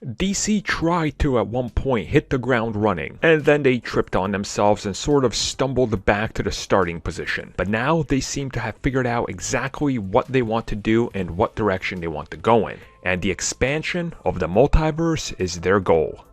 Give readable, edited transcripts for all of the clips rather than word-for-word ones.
DC tried to at one point hit the ground running, and then they tripped on themselves and sort of stumbled back to the starting position. But now they seem to have figured out exactly what they want to do and what direction they want to go in. And the expansion of the multiverse is their goal.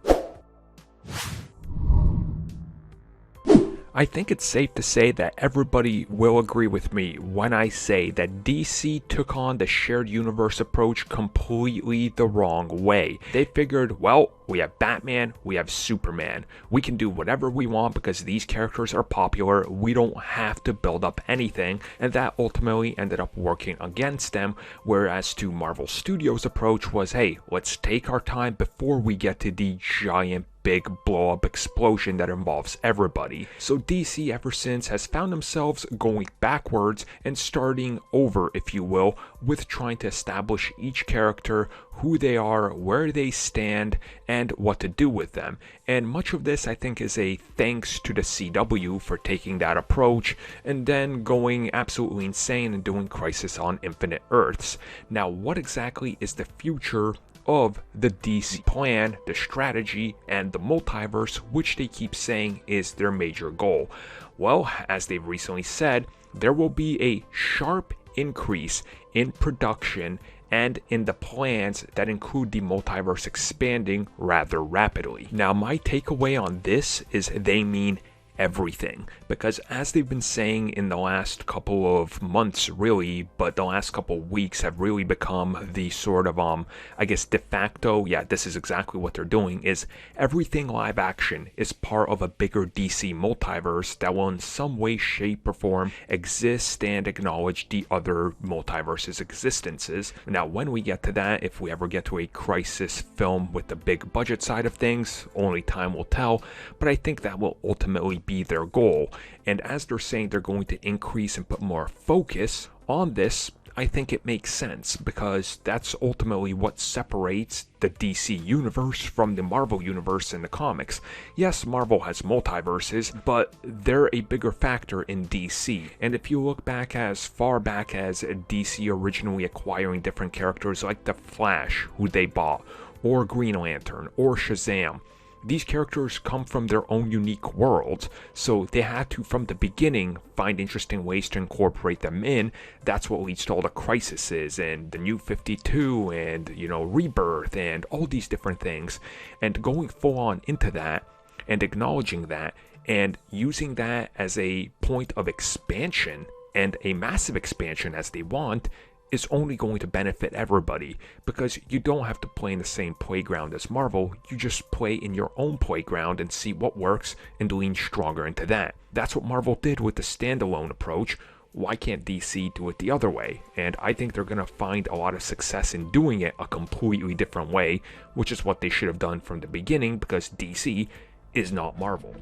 I think it's safe to say that everybody will agree with me when I say that DC took on the shared universe approach completely the wrong way. They figured, well, we have Batman, we have Superman. We can do whatever we want because these characters are popular. We don't have to build up anything, and that ultimately ended up working against them. Whereas to Marvel Studios' approach was, hey, let's take our time before we get to the giant big blow up explosion that involves everybody. So DC ever since has found themselves going backwards and starting over, if you will, with trying to establish each character, who they are, where they stand, and what to do with them. And much of this I think is a thanks to the CW for taking that approach and then going absolutely insane and doing Crisis on Infinite Earths. Now, what exactly is the future of the DC plan, the strategy, and the multiverse, which they keep saying is their major goal? Well, as they've recently said, there will be a sharp increase in production and in the plans that include the multiverse expanding rather rapidly. Now, my takeaway on this is they mean everything, because as they've been saying in the last couple of months really, but the last couple of weeks have really become the sort of I guess de facto, yeah, this is exactly what they're doing, is everything live action is part of a bigger DC multiverse that will in some way, shape, or form exist and acknowledge the other multiverse's existences. Now, when we get to that, if we ever get to a Crisis film with the big budget side of things, only time will tell, but I think that will ultimately be their goal. And as they're saying they're going to increase and put more focus on this, I think it makes sense, because that's ultimately what separates the DC universe from the Marvel universe in the comics. Yes, Marvel has multiverses, but they're a bigger factor in DC. And if you look back as far back as DC originally acquiring different characters like The Flash, who they bought, or Green Lantern, or Shazam, these characters come from their own unique worlds, so they had to, from the beginning, find interesting ways to incorporate them in. That's what leads to all the crises and the New 52 and, Rebirth and all these different things. And going full on into that and acknowledging that and using that as a point of expansion, and a massive expansion as they want, is only going to benefit everybody, because you don't have to play in the same playground as Marvel. You just play in your own playground and see what works and lean stronger into that. That's what Marvel did with the standalone approach. Why can't DC do it the other way? And I think they're going to find a lot of success in doing it a completely different way, which is what they should have done from the beginning, because DC is not Marvel.